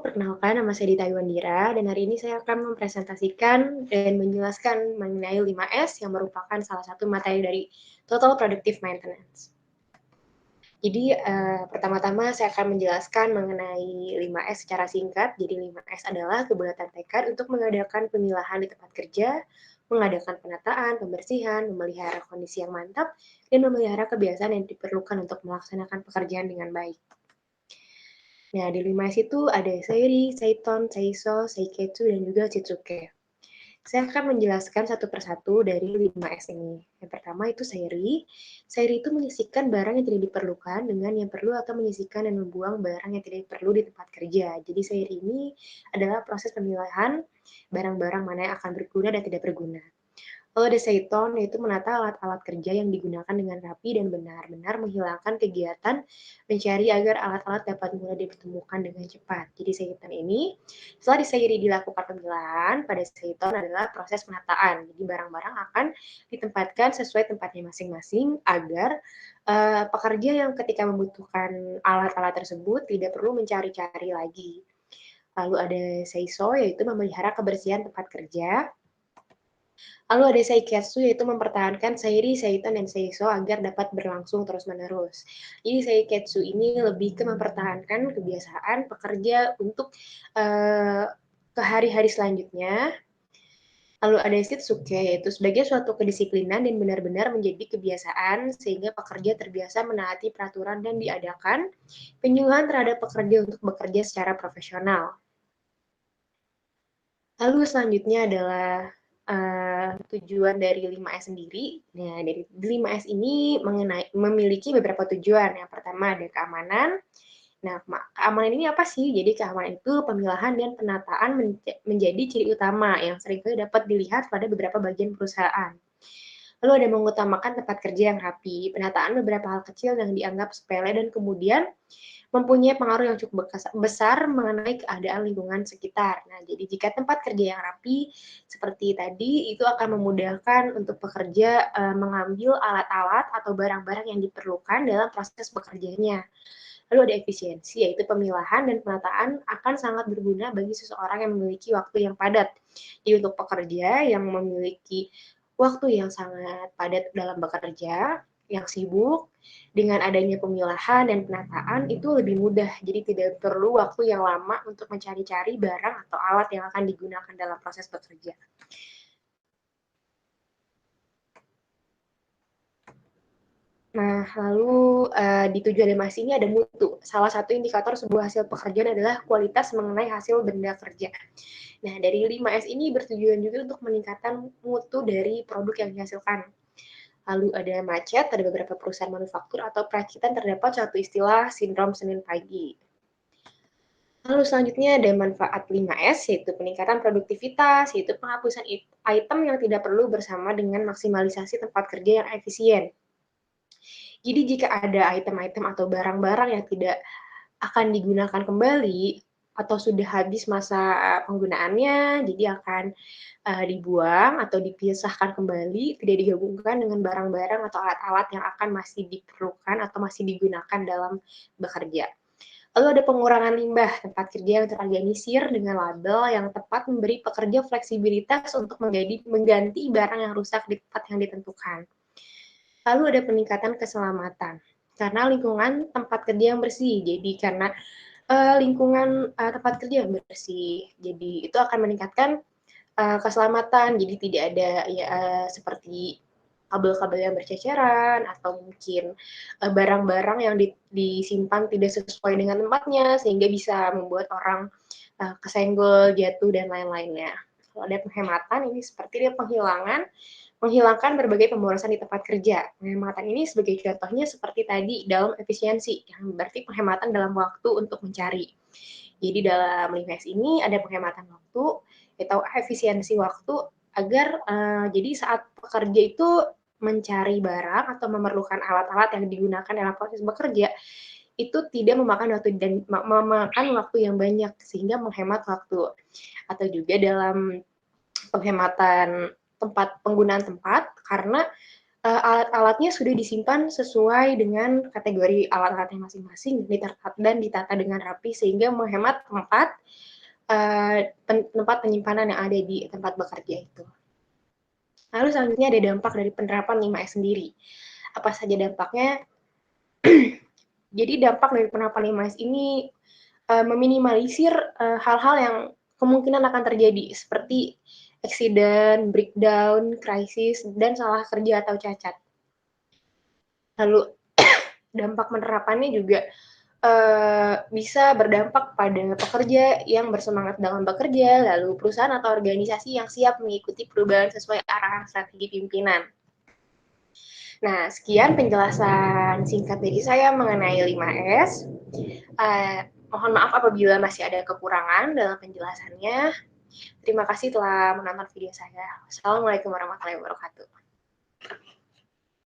perkenalkan nama saya Dita Yuwandira dan hari ini saya akan mempresentasikan dan menjelaskan mengenai 5S yang merupakan salah satu materi dari Total Productive Maintenance. Jadi pertama-tama saya akan menjelaskan mengenai 5S secara singkat. Jadi 5S adalah kebuatan tekad untuk mengadakan pemilahan di tempat kerja, mengadakan penataan, pembersihan, memelihara kondisi yang mantap, dan memelihara kebiasaan yang diperlukan untuk melaksanakan pekerjaan dengan baik. Nah, di 5S itu ada Seiri, Seiton, Seiso, Seiketsu, dan juga Chitsuke. Saya akan menjelaskan satu persatu dari 5S ini. Yang pertama itu Seiri. Seiri itu menyisihkan barang yang tidak diperlukan dengan yang perlu atau menyisihkan dan membuang barang yang tidak perlu di tempat kerja. Jadi Seiri ini adalah proses pemilahan barang-barang mana yang akan berguna dan tidak berguna. Lalu ada Seiton, yaitu menata alat-alat kerja yang digunakan dengan rapi dan benar-benar menghilangkan kegiatan mencari agar alat-alat dapat mulai ditemukan dengan cepat. Jadi Seiton ini, setelah diseiri dilakukan pemilahan, pada Seiton adalah proses penataan. Jadi barang-barang akan ditempatkan sesuai tempatnya masing-masing agar pekerja yang ketika membutuhkan alat-alat tersebut tidak perlu mencari-cari lagi. Lalu ada Seiso, yaitu memelihara kebersihan tempat kerja. Lalu ada Seiketsu, yaitu mempertahankan Seiri, Seiton, dan Seiso agar dapat berlangsung terus-menerus. Jadi Seiketsu ini lebih ke mempertahankan kebiasaan pekerja untuk ke hari-hari selanjutnya. Lalu ada Shitsuke, yaitu sebagai suatu kedisiplinan dan benar-benar menjadi kebiasaan sehingga pekerja terbiasa menaati peraturan dan diadakan penyuluhan terhadap pekerja untuk bekerja secara profesional. Lalu selanjutnya adalah tujuan dari 5S sendiri. Nah, dari 5S ini memiliki beberapa tujuan. Yang pertama ada keamanan. Nah, keamanan ini apa sih? Jadi keamanan itu pemilahan dan penataan menjadi ciri utama yang seringkali dapat dilihat pada beberapa bagian perusahaan. Lalu ada mengutamakan tempat kerja yang rapi, penataan beberapa hal kecil yang dianggap sepele dan kemudian mempunyai pengaruh yang cukup besar mengenai keadaan lingkungan sekitar. Nah, jadi jika tempat kerja yang rapi seperti tadi itu akan memudahkan untuk pekerja mengambil alat-alat atau barang-barang yang diperlukan dalam proses bekerjanya. Lalu ada efisiensi, yaitu pemilahan dan penataan akan sangat berguna bagi seseorang yang memiliki waktu yang padat. Jadi untuk pekerja yang memiliki waktu yang sangat padat dalam bekerja, yang sibuk, dengan adanya pemilahan dan penataan itu lebih mudah. Jadi tidak perlu waktu yang lama untuk mencari-cari barang atau alat yang akan digunakan dalam proses bekerja. Nah, lalu di tujuan animasi ini ada mutu. Salah satu indikator sebuah hasil pekerjaan adalah kualitas mengenai hasil benda kerja. Nah, dari 5S ini bertujuan juga untuk meningkatkan mutu dari produk yang dihasilkan. Lalu ada macet, ada beberapa perusahaan manufaktur atau perakitan terdapat suatu istilah sindrom Senin pagi. Lalu selanjutnya ada manfaat 5S, yaitu peningkatan produktivitas, yaitu penghapusan item yang tidak perlu bersama dengan maksimalisasi tempat kerja yang efisien. Jadi jika ada item-item atau barang-barang yang tidak akan digunakan kembali atau sudah habis masa penggunaannya, jadi akan dibuang atau dipisahkan kembali, tidak digabungkan dengan barang-barang atau alat-alat yang akan masih diperlukan atau masih digunakan dalam bekerja. Lalu ada pengurangan limbah, tempat kerja yang terorganisir dengan label yang tepat memberi pekerja fleksibilitas untuk mengganti barang yang rusak di tempat yang ditentukan. Lalu ada peningkatan keselamatan, karena lingkungan tempat kerja yang bersih. Jadi karena lingkungan tempat kerja yang bersih, jadi itu akan meningkatkan keselamatan. Jadi tidak ada ya seperti kabel-kabel yang berceceran atau mungkin barang-barang yang disimpan tidak sesuai dengan tempatnya sehingga bisa membuat orang kesenggol, jatuh dan lain-lainnya. Kalau ada penghematan ini seperti dia menghilangkan berbagai pemborosan di tempat kerja. Penghematan ini sebagai contohnya seperti tadi dalam efisiensi, yang berarti penghematan dalam waktu untuk mencari. Jadi dalam 5S ini ada penghematan waktu, atau efisiensi waktu agar jadi saat pekerja itu mencari barang atau memerlukan alat-alat yang digunakan dalam proses bekerja, itu tidak memakan waktu dan memakan waktu yang banyak sehingga menghemat waktu. Atau juga dalam penghematan penggunaan tempat karena alat-alatnya sudah disimpan sesuai dengan kategori alat-alatnya masing-masing dan ditata dengan rapi sehingga menghemat tempat penyimpanan yang ada di tempat bekerja itu. Lalu selanjutnya ada dampak dari penerapan 5S sendiri. Apa saja dampaknya? Jadi dampak dari penerapan 5S ini meminimalisir hal-hal yang kemungkinan akan terjadi seperti accident, breakdown, krisis, dan salah kerja atau cacat. Lalu dampak penerapannya juga bisa berdampak pada pekerja yang bersemangat dalam bekerja, lalu perusahaan atau organisasi yang siap mengikuti perubahan sesuai arahan strategi pimpinan. Nah, sekian penjelasan singkat dari saya mengenai 5S. Mohon maaf apabila masih ada kekurangan dalam penjelasannya. Terima kasih telah menonton video saya. Assalamualaikum warahmatullahi wabarakatuh.